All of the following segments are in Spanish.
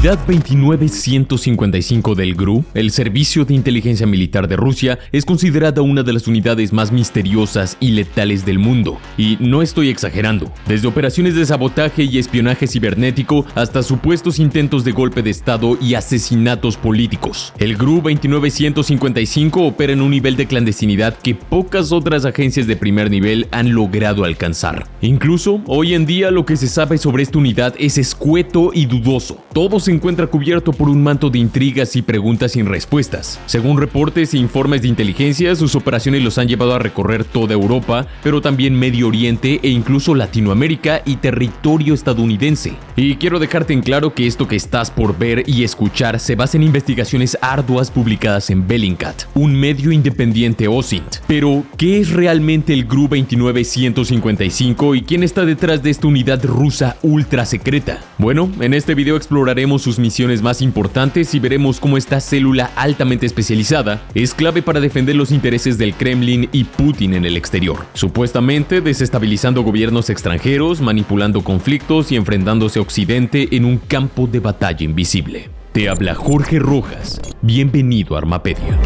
unidad 29155 del GRU, el Servicio de Inteligencia Militar de Rusia, es considerada una de las unidades más misteriosas y letales del mundo. Y no estoy exagerando. Desde operaciones de sabotaje y espionaje cibernético hasta supuestos intentos de golpe de Estado y asesinatos políticos. El GRU 29155 opera en un nivel de clandestinidad que pocas otras agencias de primer nivel han logrado alcanzar. Incluso, hoy en día lo que se sabe sobre esta unidad es escueto y dudoso. Todo se encuentra cubierto por un manto de intrigas y preguntas sin respuestas. Según reportes e informes de inteligencia, sus operaciones los han llevado a recorrer toda Europa, pero también Medio Oriente e incluso Latinoamérica y territorio estadounidense. Y quiero dejarte en claro que esto que estás por ver y escuchar se basa en investigaciones arduas publicadas en Bellingcat, un medio independiente OSINT. Pero, ¿qué es realmente el GRU 29155 y quién está detrás de esta unidad rusa ultra secreta? Bueno, en este video exploraremos sus misiones más importantes y veremos cómo esta célula altamente especializada es clave para defender los intereses del Kremlin y Putin en el exterior, supuestamente desestabilizando gobiernos extranjeros, manipulando conflictos y enfrentándose a Occidente en un campo de batalla invisible. Te habla Jorge Rojas. Bienvenido a Armapedia.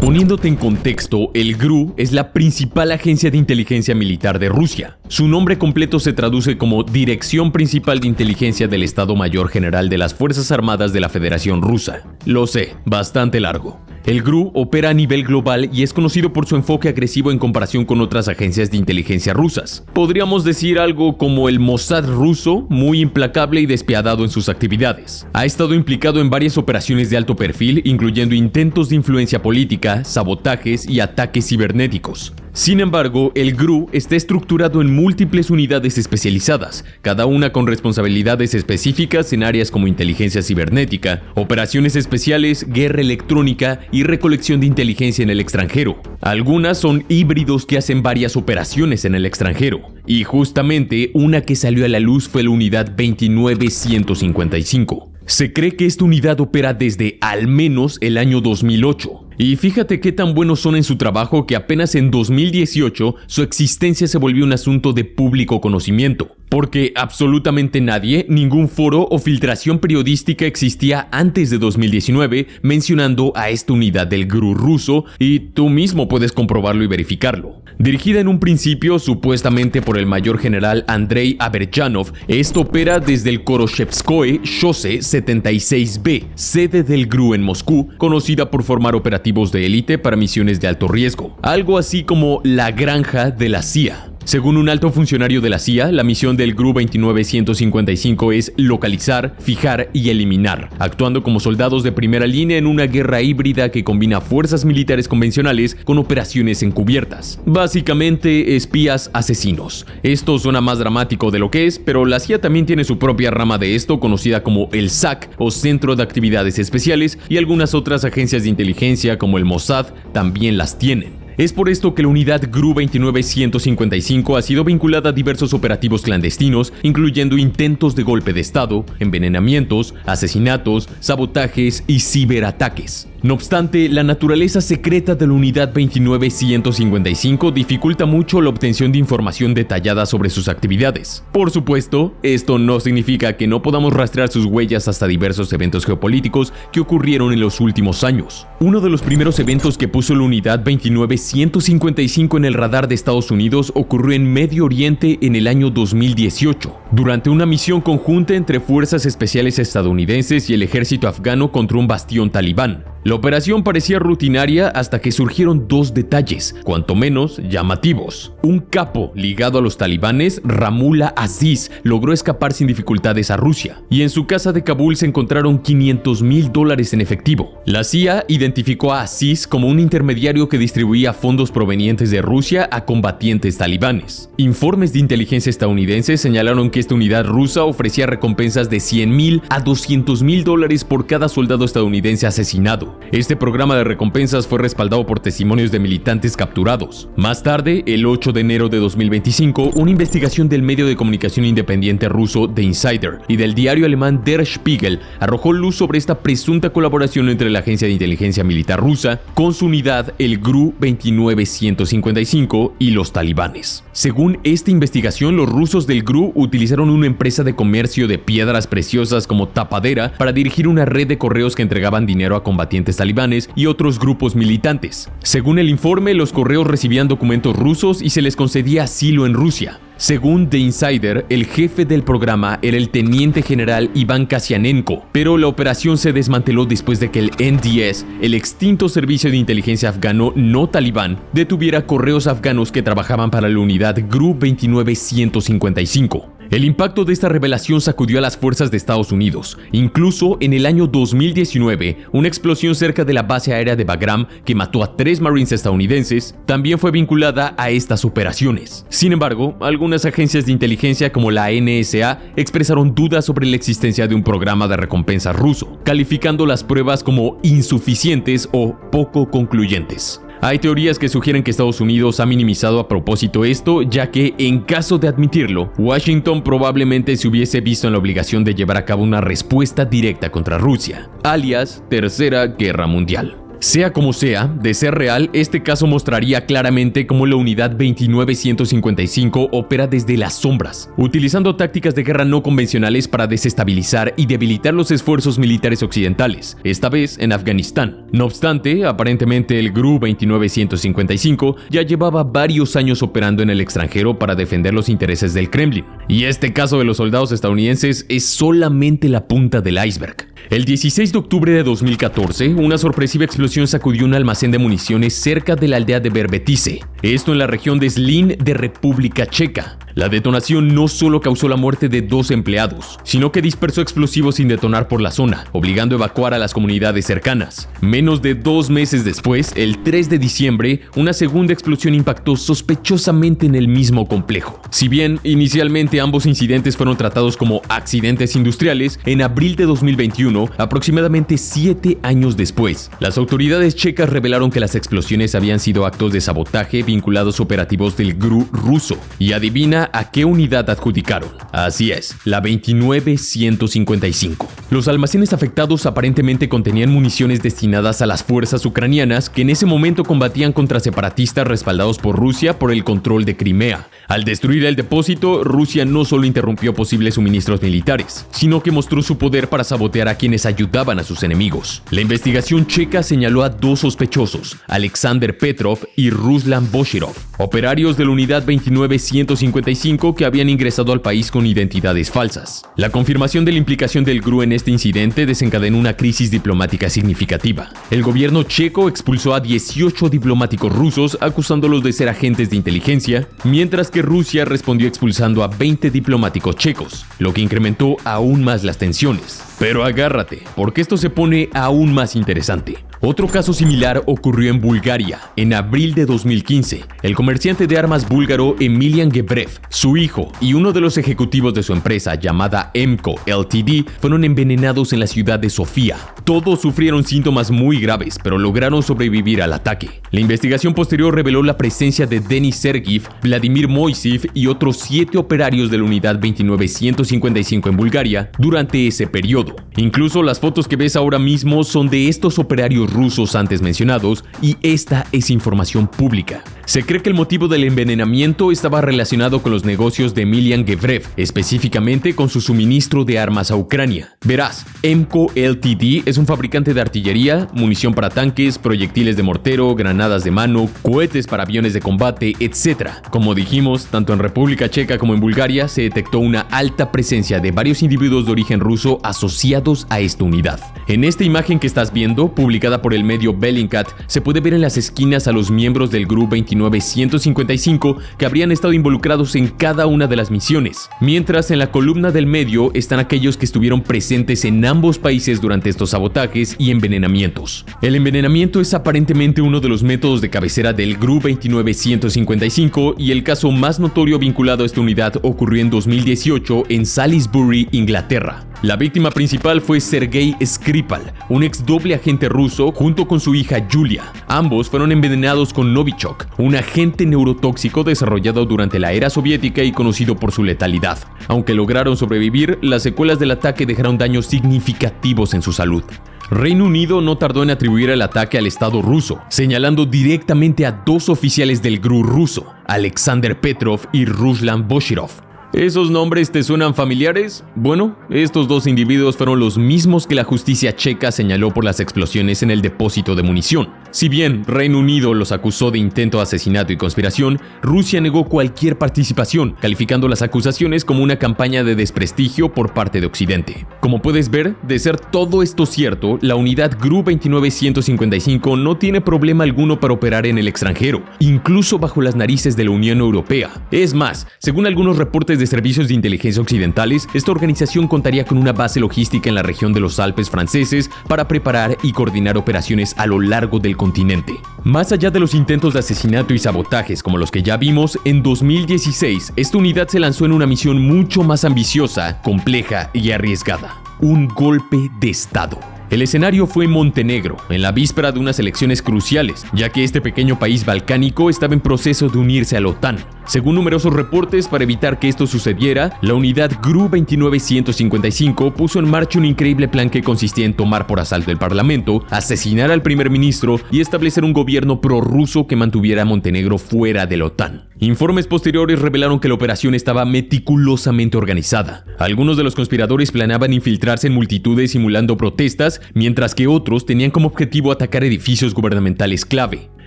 Poniéndote en contexto, el GRU es la principal agencia de inteligencia militar de Rusia. Su nombre completo se traduce como Dirección Principal de Inteligencia del Estado Mayor General de las Fuerzas Armadas de la Federación Rusa. Lo sé, bastante largo. El GRU opera a nivel global y es conocido por su enfoque agresivo en comparación con otras agencias de inteligencia rusas. Podríamos decir algo como el Mossad ruso, muy implacable y despiadado en sus actividades. Ha estado implicado en varias operaciones de alto perfil, incluyendo intentos de influencia política, sabotajes y ataques cibernéticos. Sin embargo, el GRU está estructurado en múltiples unidades especializadas, cada una con responsabilidades específicas en áreas como inteligencia cibernética, operaciones especiales, guerra electrónica y recolección de inteligencia en el extranjero. Algunas son híbridos que hacen varias operaciones en el extranjero. Y justamente una que salió a la luz fue la unidad 29155. Se cree que esta unidad opera desde al menos el año 2008. Y fíjate qué tan buenos son en su trabajo que apenas en 2018 su existencia se volvió un asunto de público conocimiento. Porque absolutamente nadie, ningún foro o filtración periodística existía antes de 2019 mencionando a esta unidad del GRU ruso, y tú mismo puedes comprobarlo y verificarlo. Dirigida en un principio supuestamente por el mayor general Andrei Averjanov, esto opera desde el Khoroshevskoye Shose 76B, sede del GRU en Moscú, conocida por formar operativos de élite para misiones de alto riesgo, algo así como la granja de la CIA. Según un alto funcionario de la CIA, la misión del GRU 29155 es localizar, fijar y eliminar, actuando como soldados de primera línea en una guerra híbrida que combina fuerzas militares convencionales con operaciones encubiertas. Básicamente, espías asesinos. Esto suena más dramático de lo que es, pero la CIA también tiene su propia rama de esto, conocida como el SAC o Centro de Actividades Especiales, y algunas otras agencias de inteligencia como el Mossad también las tienen. Es por esto que la unidad GRU 29155 ha sido vinculada a diversos operativos clandestinos, incluyendo intentos de golpe de Estado, envenenamientos, asesinatos, sabotajes y ciberataques. No obstante, la naturaleza secreta de la unidad 29155 dificulta mucho la obtención de información detallada sobre sus actividades. Por supuesto, esto no significa que no podamos rastrear sus huellas hasta diversos eventos geopolíticos que ocurrieron en los últimos años. Uno de los primeros eventos que puso la unidad 29155 en el radar de Estados Unidos ocurrió en Medio Oriente en el año 2018, durante una misión conjunta entre fuerzas especiales estadounidenses y el ejército afgano contra un bastión talibán. La operación parecía rutinaria hasta que surgieron dos detalles, cuanto menos llamativos. Un capo ligado a los talibanes, Ramullah Aziz, logró escapar sin dificultades a Rusia, y en su casa de Kabul se encontraron $500,000 en efectivo. La CIA identificó a Aziz como un intermediario que distribuía fondos provenientes de Rusia a combatientes talibanes. Informes de inteligencia estadounidenses señalaron que esta unidad rusa ofrecía recompensas de $100,000 a $200,000 por cada soldado estadounidense asesinado. Este programa de recompensas fue respaldado por testimonios de militantes capturados. Más tarde, el 8 de enero de 2025, una investigación del medio de comunicación independiente ruso The Insider y del diario alemán Der Spiegel arrojó luz sobre esta presunta colaboración entre la agencia de inteligencia militar rusa con su unidad, el GRU 29155, y los talibanes. Según esta investigación, los rusos del GRU utilizaron una empresa de comercio de piedras preciosas como tapadera para dirigir una red de correos que entregaban dinero a combatientes talibanes y otros grupos militantes. Según el informe, los correos recibían documentos rusos y se les concedía asilo en Rusia. Según The Insider, el jefe del programa era el teniente general Iván Kasianenko, pero la operación se desmanteló después de que el NDS, el extinto servicio de inteligencia afgano no talibán, detuviera correos afganos que trabajaban para la unidad GRU 29155. El impacto de esta revelación sacudió a las fuerzas de Estados Unidos. Incluso en el año 2019, una explosión cerca de la base aérea de Bagram que mató a 3 Marines estadounidenses también fue vinculada a estas operaciones. Sin embargo, algunas agencias de inteligencia como la NSA expresaron dudas sobre la existencia de un programa de recompensas ruso, calificando las pruebas como insuficientes o poco concluyentes. Hay teorías que sugieren que Estados Unidos ha minimizado a propósito esto, ya que, en caso de admitirlo, Washington probablemente se hubiese visto en la obligación de llevar a cabo una respuesta directa contra Rusia, alias Tercera Guerra Mundial. Sea como sea, de ser real, este caso mostraría claramente cómo la unidad 29155 opera desde las sombras, utilizando tácticas de guerra no convencionales para desestabilizar y debilitar los esfuerzos militares occidentales, esta vez en Afganistán. No obstante, aparentemente el GRU 29155 ya llevaba varios años operando en el extranjero para defender los intereses del Kremlin, y este caso de los soldados estadounidenses es solamente la punta del iceberg. El 16 de octubre de 2014, una sorpresiva explosión sacudió un almacén de municiones cerca de la aldea de Verbetice, esto en la región de Zlín de República Checa. La detonación no solo causó la muerte de 2 empleados, sino que dispersó explosivos sin detonar por la zona, obligando a evacuar a las comunidades cercanas. Menos de 2 meses después, el 3 de diciembre, una segunda explosión impactó sospechosamente en el mismo complejo. Si bien inicialmente ambos incidentes fueron tratados como accidentes industriales, en abril de 2021, aproximadamente 7 años después, las autoridades checas revelaron que las explosiones habían sido actos de sabotaje vinculados a operativos del GRU ruso. Y adivina a qué unidad adjudicaron. Así es, la 29155. Los almacenes afectados aparentemente contenían municiones destinadas a las fuerzas ucranianas que en ese momento combatían contra separatistas respaldados por Rusia por el control de Crimea. Al destruir el depósito, Rusia no solo interrumpió posibles suministros militares, sino que mostró su poder para sabotear a quienes ayudaban a sus enemigos. La investigación checa señaló a 2 sospechosos, Alexander Petrov y Ruslan Boshirov, operarios de la unidad 29155 que habían ingresado al país con identidades falsas. La confirmación de la implicación del GRU en este incidente desencadenó una crisis diplomática significativa. El gobierno checo expulsó a 18 diplomáticos rusos acusándolos de ser agentes de inteligencia, mientras que Rusia respondió expulsando a 20 diplomáticos checos, lo que incrementó aún más las tensiones. Pero agárrate, porque esto se pone aún más interesante. Otro caso similar ocurrió en Bulgaria, en abril de 2015. El comerciante de armas búlgaro Emilian Gebrev, su hijo y uno de los ejecutivos de su empresa llamada EMCO Ltd fueron envenenados en la ciudad de Sofía. Todos sufrieron síntomas muy graves, pero lograron sobrevivir al ataque. La investigación posterior reveló la presencia de Denis Sergiv, Vladimir Moiseev y otros 7 operarios de la unidad 29155 en Bulgaria durante ese periodo. Incluso las fotos que ves ahora mismo son de estos operarios rusos antes mencionados, y esta es información pública. Se cree que el motivo del envenenamiento estaba relacionado con los negocios de Emilian Gebrev, específicamente con su suministro de armas a Ucrania. Verás, EMCO Ltd es un fabricante de artillería, munición para tanques, proyectiles de mortero, granadas de mano, cohetes para aviones de combate, etc. Como dijimos, tanto en República Checa como en Bulgaria se detectó una alta presencia de varios individuos de origen ruso asociados a esta unidad. En esta imagen que estás viendo, publicada por el medio Bellingcat, se puede ver en las esquinas a los miembros del GRU 29155 que habrían estado involucrados en cada una de las misiones, mientras en la columna del medio están aquellos que estuvieron presentes en ambos países durante estos sabotajes y envenenamientos. El envenenamiento es aparentemente uno de los métodos de cabecera del GRU 29155 y el caso más notorio vinculado a esta unidad ocurrió en 2018 en Salisbury, Inglaterra. La víctima principal fue Sergei Skripal, un ex doble agente ruso, junto con su hija Yulia. Ambos fueron envenenados con Novichok, un agente neurotóxico desarrollado durante la era soviética y conocido por su letalidad. Aunque lograron sobrevivir, las secuelas del ataque dejaron daños significativos en su salud. Reino Unido no tardó en atribuir el ataque al Estado ruso, señalando directamente a dos oficiales del GRU ruso, Alexander Petrov y Ruslan Boshirov. ¿Esos nombres te suenan familiares? Bueno, estos dos individuos fueron los mismos que la justicia checa señaló por las explosiones en el depósito de munición. Si bien Reino Unido los acusó de intento de asesinato y conspiración, Rusia negó cualquier participación, calificando las acusaciones como una campaña de desprestigio por parte de Occidente. Como puedes ver, de ser todo esto cierto, la unidad GRU 29155 no tiene problema alguno para operar en el extranjero, incluso bajo las narices de la Unión Europea. Es más, según algunos reportes de servicios de inteligencia occidentales, esta organización contaría con una base logística en la región de los Alpes franceses para preparar y coordinar operaciones a lo largo del continente. Más allá de los intentos de asesinato y sabotajes como los que ya vimos, en 2016 esta unidad se lanzó en una misión mucho más ambiciosa, compleja y arriesgada: un golpe de Estado. El escenario fue Montenegro, en la víspera de unas elecciones cruciales, ya que este pequeño país balcánico estaba en proceso de unirse a la OTAN. Según numerosos reportes, para evitar que esto sucediera, la unidad GRU 29155 puso en marcha un increíble plan que consistía en tomar por asalto el parlamento, asesinar al primer ministro y establecer un gobierno prorruso que mantuviera a Montenegro fuera de la OTAN. Informes posteriores revelaron que la operación estaba meticulosamente organizada. Algunos de los conspiradores planeaban infiltrarse en multitudes simulando protestas, mientras que otros tenían como objetivo atacar edificios gubernamentales clave.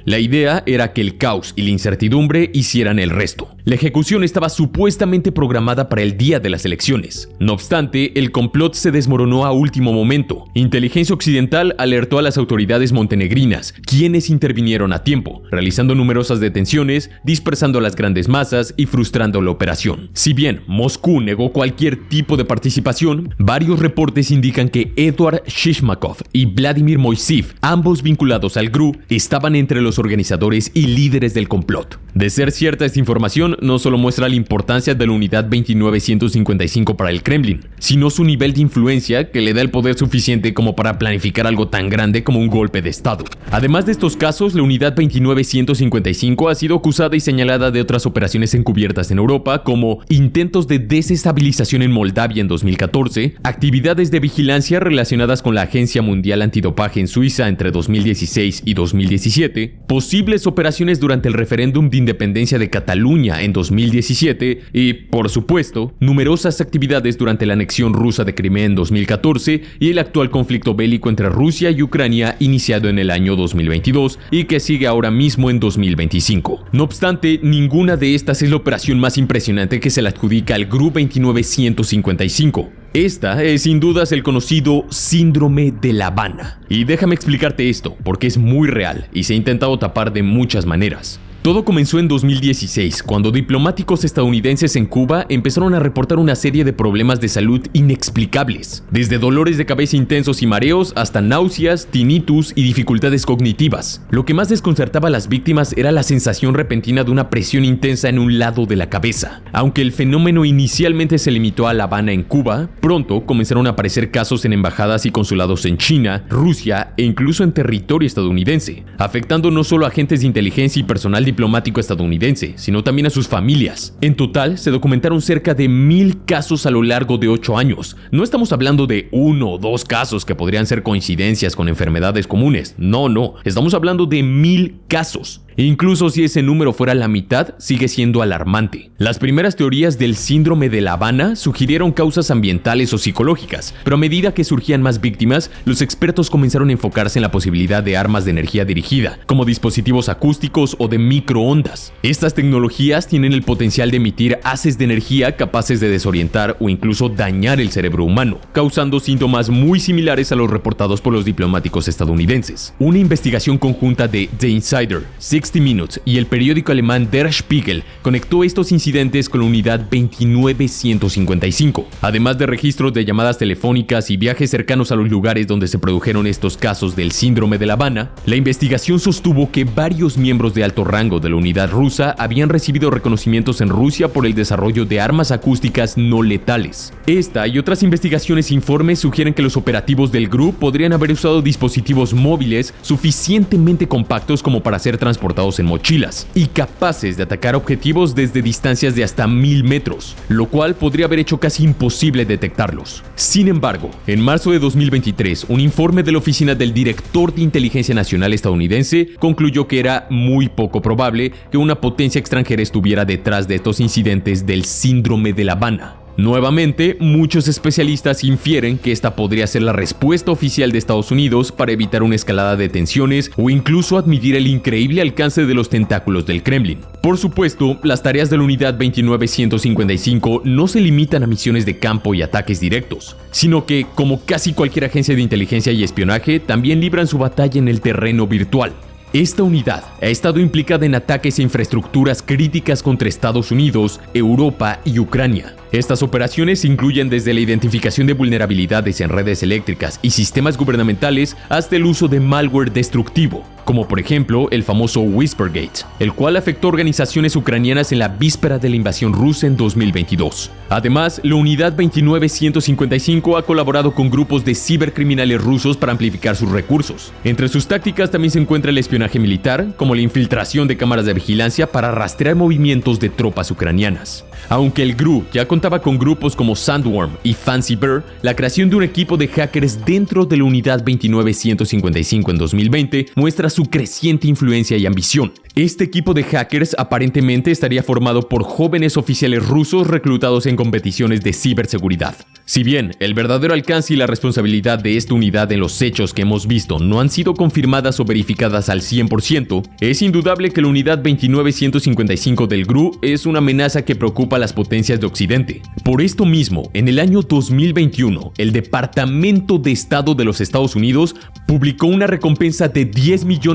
La idea era que el caos y la incertidumbre hicieran el resto. La ejecución estaba supuestamente programada para el día de las elecciones. No obstante, el complot se desmoronó a último momento. Inteligencia Occidental alertó a las autoridades montenegrinas, quienes intervinieron a tiempo, realizando numerosas detenciones, dispersando a las grandes masas y frustrando la operación. Si bien Moscú negó cualquier tipo de participación, varios reportes indican que Eduard Shishmakov y Vladimir Moiseev, ambos vinculados al GRU, estaban entre los organizadores y líderes del complot. De ser cierta esta información, no solo muestra la importancia de la unidad 29155 para el Kremlin, sino su nivel de influencia que le da el poder suficiente como para planificar algo tan grande como un golpe de Estado. Además de estos casos, la unidad 29155 ha sido acusada y señalada de otras operaciones encubiertas en Europa, como intentos de desestabilización en Moldavia en 2014, actividades de vigilancia relacionadas con la Agencia Mundial Antidopaje en Suiza entre 2016 y 2017, posibles operaciones durante el referéndum de independencia de Cataluña en 2017 y, por supuesto, numerosas actividades durante la anexión rusa de Crimea en 2014 y el actual conflicto bélico entre Rusia y Ucrania iniciado en el año 2022 y que sigue ahora mismo en 2025. No obstante, ninguna de estas es la operación más impresionante que se le adjudica al GRU 29155. Esta es sin dudas el conocido Síndrome de La Habana. Y déjame explicarte esto, porque es muy real y se ha intentado tapar de muchas maneras. Todo comenzó en 2016, cuando diplomáticos estadounidenses en Cuba empezaron a reportar una serie de problemas de salud inexplicables, desde dolores de cabeza intensos y mareos hasta náuseas, tinnitus y dificultades cognitivas. Lo que más desconcertaba a las víctimas era la sensación repentina de una presión intensa en un lado de la cabeza. Aunque el fenómeno inicialmente se limitó a La Habana en Cuba, pronto comenzaron a aparecer casos en embajadas y consulados en China, Rusia e incluso en territorio estadounidense, afectando no solo a agentes de inteligencia y personal diplomático estadounidense, sino también a sus familias. En total, se documentaron cerca de 1000 casos a lo largo de 8 años. No estamos hablando de 1 o 2 casos que podrían ser coincidencias con enfermedades comunes. No. Estamos hablando de 1000 casos. Incluso si ese número fuera la mitad, sigue siendo alarmante. Las primeras teorías del síndrome de La Habana sugirieron causas ambientales o psicológicas, pero a medida que surgían más víctimas, los expertos comenzaron a enfocarse en la posibilidad de armas de energía dirigida, como dispositivos acústicos o de microondas. Estas tecnologías tienen el potencial de emitir haces de energía capaces de desorientar o incluso dañar el cerebro humano, causando síntomas muy similares a los reportados por los diplomáticos estadounidenses. Una investigación conjunta de The Insider, Six 60 Minutes y el periódico alemán Der Spiegel conectó estos incidentes con la unidad 29155, además de registros de llamadas telefónicas y viajes cercanos a los lugares donde se produjeron estos casos del síndrome de La Habana. La investigación sostuvo que varios miembros de alto rango de la unidad rusa habían recibido reconocimientos en Rusia por el desarrollo de armas acústicas no letales. Esta y otras investigaciones e informes sugieren que los operativos del GRU podrían haber usado dispositivos móviles suficientemente compactos como para ser transportados en mochilas y capaces de atacar objetivos desde distancias de hasta 1000 metros, lo cual podría haber hecho casi imposible detectarlos. Sin embargo, en marzo de 2023, un informe de la Oficina del Director de Inteligencia Nacional estadounidense concluyó que era muy poco probable que una potencia extranjera estuviera detrás de estos incidentes del síndrome de La Habana. Nuevamente, muchos especialistas infieren que esta podría ser la respuesta oficial de Estados Unidos para evitar una escalada de tensiones o incluso admitir el increíble alcance de los tentáculos del Kremlin. Por supuesto, las tareas de la Unidad 29155 no se limitan a misiones de campo y ataques directos, sino que, como casi cualquier agencia de inteligencia y espionaje, también libran su batalla en el terreno virtual. Esta unidad ha estado implicada en ataques a infraestructuras críticas contra Estados Unidos, Europa y Ucrania. Estas operaciones incluyen desde la identificación de vulnerabilidades en redes eléctricas y sistemas gubernamentales hasta el uso de malware destructivo, como por ejemplo el famoso Whispergate, el cual afectó a organizaciones ucranianas en la víspera de la invasión rusa en 2022. Además, la Unidad 29155 ha colaborado con grupos de cibercriminales rusos para amplificar sus recursos. Entre sus tácticas también se encuentra el espionaje militar, como la infiltración de cámaras de vigilancia para rastrear movimientos de tropas ucranianas. Aunque el GRU ya contaba con grupos como Sandworm y Fancy Bear, la creación de un equipo de hackers dentro de la Unidad 29155 en 2020 muestra su creciente influencia y ambición. Este equipo de hackers aparentemente estaría formado por jóvenes oficiales rusos reclutados en competiciones de ciberseguridad. Si bien el verdadero alcance y la responsabilidad de esta unidad en los hechos que hemos visto no han sido confirmadas o verificadas al 100%, es indudable que la Unidad 29155 del GRU es una amenaza que preocupa a las potencias de Occidente. Por esto mismo, en el año 2021, el Departamento de Estado de los Estados Unidos publicó una recompensa de $10 millones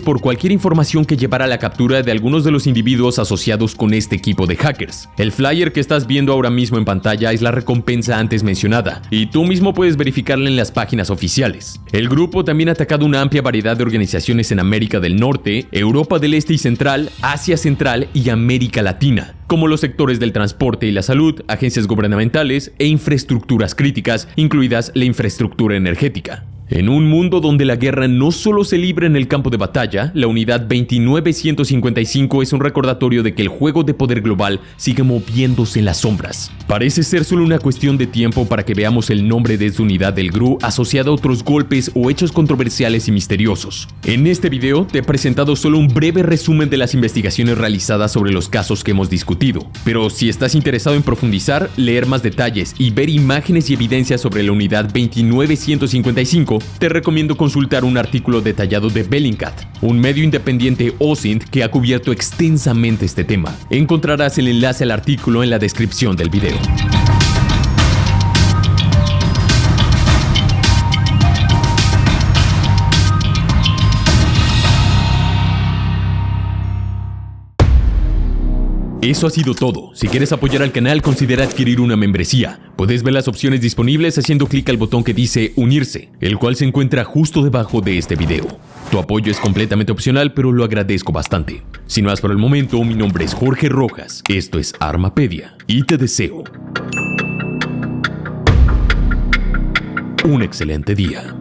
por cualquier información que llevara a la captura de algunos de los individuos asociados con este equipo de hackers. El flyer que estás viendo ahora mismo en pantalla es la recompensa antes mencionada, y tú mismo puedes verificarla en las páginas oficiales. El grupo también ha atacado una amplia variedad de organizaciones en América del Norte, Europa del Este y Central, Asia Central y América Latina, como los sectores del transporte y la salud, agencias gubernamentales e infraestructuras críticas, incluidas la infraestructura energética. En un mundo donde la guerra no solo se libra en el campo de batalla, la Unidad 29155 es un recordatorio de que el juego de poder global sigue moviéndose en las sombras. Parece ser solo una cuestión de tiempo para que veamos el nombre de esta unidad del GRU asociada a otros golpes o hechos controversiales y misteriosos. En este video te he presentado solo un breve resumen de las investigaciones realizadas sobre los casos que hemos discutido, pero si estás interesado en profundizar, leer más detalles y ver imágenes y evidencias sobre la Unidad 29155, te recomiendo consultar un artículo detallado de Bellingcat, un medio independiente OSINT que ha cubierto extensamente este tema. Encontrarás el enlace al artículo en la descripción del video. Eso ha sido todo. Si quieres apoyar al canal, considera adquirir una membresía. Puedes ver las opciones disponibles haciendo clic al botón que dice Unirse, el cual se encuentra justo debajo de este video. Tu apoyo es completamente opcional, pero lo agradezco bastante. Sin más por el momento, mi nombre es Jorge Rojas, esto es Armapedia, y te deseo un excelente día.